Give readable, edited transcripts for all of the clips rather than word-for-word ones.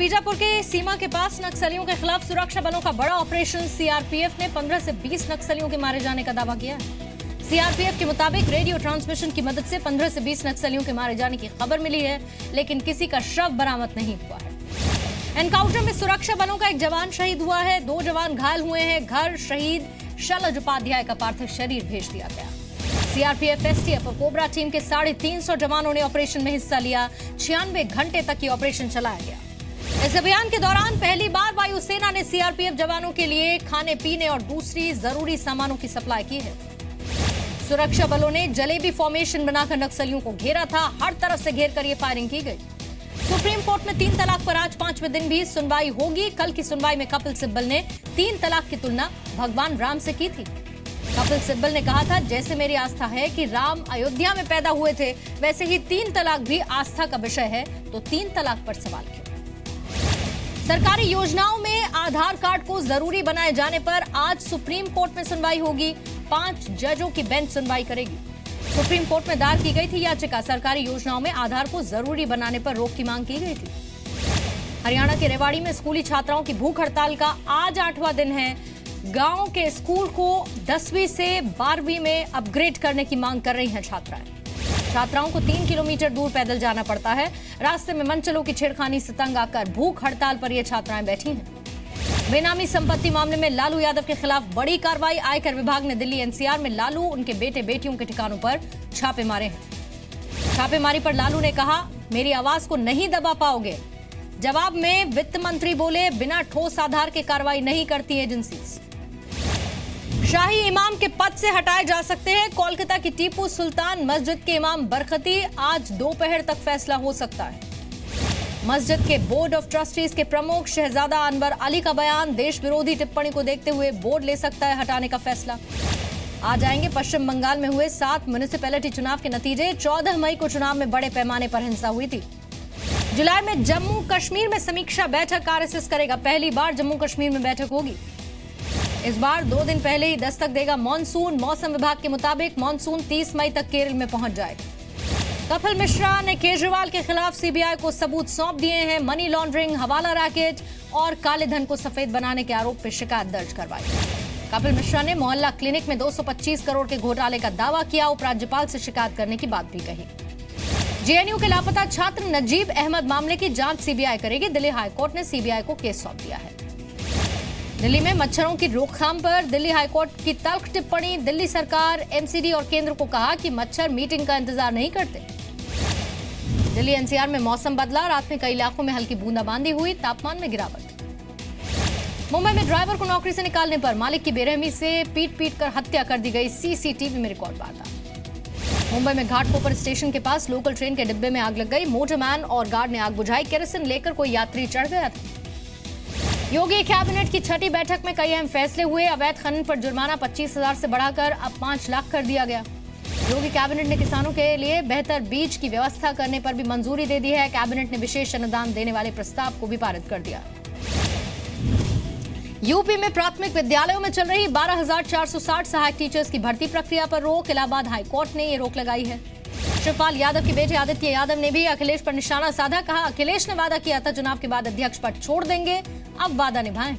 बीजापुर के सीमा के पास नक्सलियों के खिलाफ सुरक्षा बलों का बड़ा ऑपरेशन। सीआरपीएफ ने 15 से 20 नक्सलियों के मारे जाने का दावा किया है। सीआरपीएफ के मुताबिक रेडियो ट्रांसमिशन की मदद से 15 से 20 नक्सलियों के मारे जाने की खबर मिली है, लेकिन किसी का शव बरामद नहीं हुआ है। एनकाउंटर में सुरक्षा बलों का एक जवान शहीद हुआ है, 2 जवान घायल हुए हैं। घर शहीद शैलज उपाध्याय का पार्थिव शरीर भेज दिया गया। सीआरपीएफ, एसटीएफ और कोबरा टीम के 350 जवानों ने ऑपरेशन में हिस्सा लिया। 96 घंटे तक ये ऑपरेशन चलाया गया। इस अभियान के दौरान पहली बार वायुसेना ने सीआरपीएफ जवानों के लिए खाने पीने और दूसरी जरूरी सामानों की सप्लाई की है। सुरक्षा बलों ने जलेबी फॉर्मेशन बनाकर नक्सलियों को घेरा था। हर तरफ से घेर कर ये फायरिंग की गई। सुप्रीम कोर्ट में 3 तलाक पर आज 5वें दिन भी सुनवाई होगी। कल की सुनवाई में कपिल सिब्बल ने 3 तलाक की तुलना भगवान राम से की थी। कपिल सिब्बल ने कहा था, जैसे मेरी आस्था है कि राम अयोध्या में पैदा हुए थे, वैसे ही 3 तलाक भी आस्था का विषय है, तो 3 तलाक पर सवाल क्यों? सरकारी योजनाओं में आधार कार्ड को जरूरी बनाए जाने पर आज सुप्रीम कोर्ट में सुनवाई होगी। 5 जजों की बेंच सुनवाई करेगी। सुप्रीम कोर्ट में दायर की गई थी याचिका। सरकारी योजनाओं में आधार को जरूरी बनाने पर रोक की मांग की गई थी। हरियाणा के रेवाड़ी में स्कूली छात्राओं की भूख हड़ताल का आज 8वां दिन है। गांव के स्कूल को 10वीं से 12वीं में अपग्रेड करने की मांग कर रही हैं छात्राएं। छात्राओं को 3 किलोमीटर दूर पैदल जाना पड़ता है। रास्ते में मनचलों की छेड़खानी से तंग आकर भूख हड़ताल पर ये छात्राएं बैठी हैं। बेनामी संपत्ति मामले में लालू यादव के खिलाफ बड़ी कार्रवाई। आयकर विभाग ने दिल्ली एनसीआर में लालू, उनके बेटे बेटियों के ठिकानों पर छापे मारे हैं। छापेमारी पर लालू ने कहा, मेरी आवाज को नहीं दबा पाओगे। जवाब में वित्त मंत्री बोले, बिना ठोस आधार के कार्रवाई नहीं करती एजेंसी। शाही इमाम के पद से हटाए जा सकते हैं। कोलकाता की टीपू सुल्तान मस्जिद के इमाम बरकती, आज दोपहर तक फैसला हो सकता है। मस्जिद के बोर्ड ऑफ ट्रस्टीज के प्रमुख शहजादा अनवर अली का बयान, देश विरोधी टिप्पणी को देखते हुए बोर्ड ले सकता है हटाने का फैसला। आ जाएंगे पश्चिम बंगाल में हुए 7 म्युनिसिपैलिटी चुनाव के नतीजे। 14 मई को चुनाव में बड़े पैमाने पर हिंसा हुई थी। जुलाई में जम्मू कश्मीर में समीक्षा बैठक आरएसएस करेगा। पहली बार जम्मू कश्मीर में बैठक होगी। इस बार 2 दिन पहले ही दस्तक देगा मॉनसून। मौसम विभाग के मुताबिक मॉनसून 30 मई तक केरल में पहुंच जाएगा। कपिल मिश्रा ने केजरीवाल के खिलाफ सीबीआई को सबूत सौंप दिए हैं। मनी लॉन्ड्रिंग, हवाला रैकेट और काले धन को सफेद बनाने के आरोप पर शिकायत दर्ज करवाई। कपिल मिश्रा ने मोहल्ला क्लिनिक में 225 करोड़ के घोटाले का दावा किया। उपराज्यपाल से शिकायत करने की बात भी कही। जेएनयू के लापता छात्र नजीब अहमद मामले की जांच सीबीआई करेगी। दिल्ली हाईकोर्ट ने सीबीआई को केस सौंप दिया है। दिल्ली में मच्छरों की रोकथाम पर दिल्ली हाईकोर्ट की तल्ख टिप्पणी। दिल्ली सरकार, एमसीडी और केंद्र को कहा कि मच्छर मीटिंग का इंतजार नहीं करते। दिल्ली एनसीआर में मौसम बदला। रात में कई इलाकों में हल्की बूंदाबांदी हुई। तापमान में गिरावट। मुंबई में ड्राइवर को नौकरी से निकालने पर मालिक की बेरहमी से पीट कर हत्या कर दी गई। सीसीटीवी में रिकॉर्ड बात। मुंबई में घाटकोपर स्टेशन के पास लोकल ट्रेन के डिब्बे में आग लग गई। मोटरमैन और गार्ड ने आग बुझाई। केरोसिन लेकर कोई यात्री चढ़ गया था। योगी कैबिनेट की 6ठी बैठक में कई अहम फैसले हुए। अवैध खनन पर जुर्माना 25,000 से बढ़ाकर अब 5 लाख कर दिया गया। योगी कैबिनेट ने किसानों के लिए बेहतर बीज की व्यवस्था करने पर भी मंजूरी दे दी है। कैबिनेट ने विशेष अनुदान देने वाले प्रस्ताव को भी पारित कर दिया। यूपी में प्राथमिक विद्यालयों में चल रही 12,460 सहायक टीचर्स की भर्ती प्रक्रिया पर रोक। इलाहाबाद हाईकोर्ट ने ये रोक लगाई है। शिवपाल यादव के बेटे आदित्य यादव ने भी अखिलेश पर निशाना साधा। कहा, अखिलेश ने वादा किया था चुनाव के बाद अध्यक्ष पद छोड़ देंगे, अब वादा निभाएं।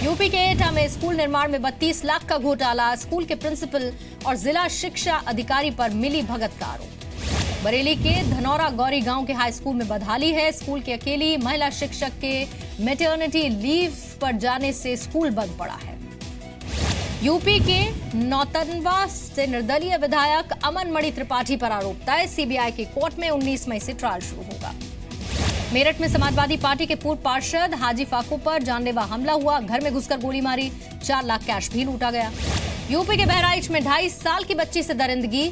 यूपी के एटा में स्कूल निर्माण में 32 लाख का घोटाला। स्कूल के प्रिंसिपल और जिला शिक्षा अधिकारी पर मिली भगत का आरोप। बरेली के धनौरा गौरी गांव के हाई स्कूल में बदहाली है। स्कूल की अकेली महिला शिक्षक के मैटरनिटी लीव पर जाने से स्कूल बंद पड़ा है। यूपी के नौतनवा से निर्दलीय विधायक अमन मणि त्रिपाठी पर आरोप तय। सीबीआई की कोर्ट में 19 मई से ट्रायल शुरू होगा। मेरठ में समाजवादी पार्टी के पूर्व पार्षद हाजी फाकू पर जानलेवा हमला हुआ। घर में घुसकर गोली मारी। 4 लाख कैश भी लूटा गया। यूपी के बहराइच में 2.5 साल की बच्ची से दरिंदगी।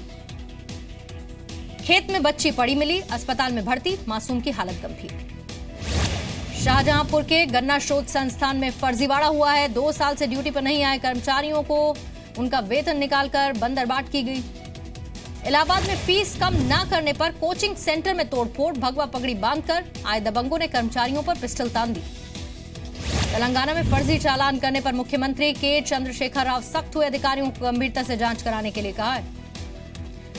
खेत में बच्ची पड़ी मिली। अस्पताल में भर्ती, मासूम की हालत गंभीर। शाहजहांपुर के गन्ना शोध संस्थान में फर्जीवाड़ा हुआ है। 2 साल से ड्यूटी पर नहीं आए कर्मचारियों को उनका वेतन निकालकर बंदरबाट की गई। इलाहाबाद में फीस कम न करने पर कोचिंग सेंटर में तोड़फोड़। भगवा पगड़ी बांधकर आए दबंगों ने कर्मचारियों पर पिस्टल तान दी। तेलंगाना में फर्जी चालान करने पर मुख्यमंत्री के चंद्रशेखर राव सख्त हुए। अधिकारियों को गंभीरता से जांच कराने के लिए कहा है।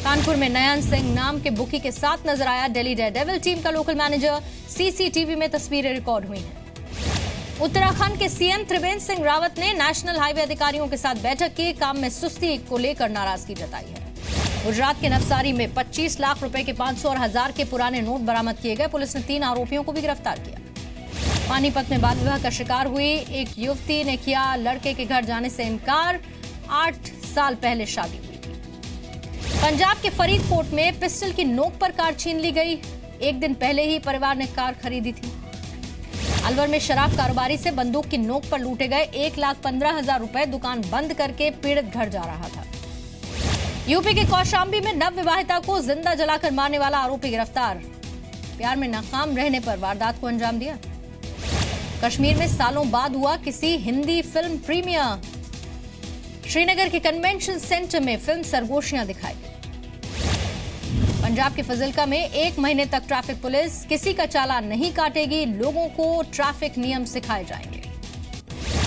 कानपुर में नयन सिंह नाम के बुकी के साथ नजर आया दिल्ली डेयरडेविल टीम का लोकल मैनेजर। सीसीटीवी में तस्वीरें रिकॉर्ड हुई हैं। उत्तराखंड के सीएम त्रिवेंद्र सिंह रावत ने नेशनल हाईवे अधिकारियों के साथ बैठक की। काम में सुस्ती को लेकर नाराजगी जताई है। गुजरात के नवसारी में 25 लाख रुपए के 500 और 1000 के पुराने नोट बरामद किए गए। पुलिस ने 3 आरोपियों को भी गिरफ्तार किया। पानीपत में बाल विवाह का शिकार हुई एक युवती ने किया लड़के के घर जाने से इनकार। 8 साल पहले शादी हुई थी। पंजाब के फरीदकोट में पिस्टल की नोक पर कार छीन ली गई। एक दिन पहले ही परिवार ने कार खरीदी थी। अलवर में शराब कारोबारी से बंदूक की नोक पर लूटे गए 1,15,000 रुपए। दुकान बंद करके पीड़ित घर जा रहा था। यूपी के कौशाम्बी में नव विवाहिता को जिंदा जलाकर मारने वाला आरोपी गिरफ्तार। प्यार में नाकाम रहने पर वारदात को अंजाम दिया। कश्मीर में सालों बाद हुआ किसी हिंदी फिल्म प्रीमियर। श्रीनगर के कन्वेंशन सेंटर में फिल्म सरगोशियां दिखाई। पंजाब के फजिल्का में 1 महीने तक ट्रैफिक पुलिस किसी का चालान नहीं काटेगी। लोगों को ट्रैफिक नियम सिखाए जाएंगे।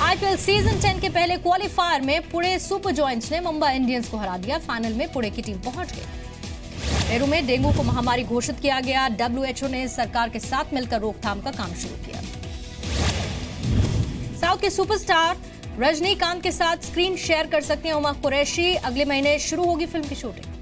आईपीएल सीजन 10 के पहले क्वालिफायर में पुणे सुपर जॉयंट्स ने मुंबई इंडियंस को हरा दिया। फाइनल में पुणे की टीम पहुंच गई। पेरू में डेंगू को महामारी घोषित किया गया। डब्ल्यूएचओ ने सरकार के साथ मिलकर रोकथाम का काम शुरू किया। साउथ के सुपरस्टार रजनीकांत के साथ स्क्रीन शेयर कर सकते हैं उमा कुरैशी। अगले महीने शुरू होगी फिल्म की शूटिंग।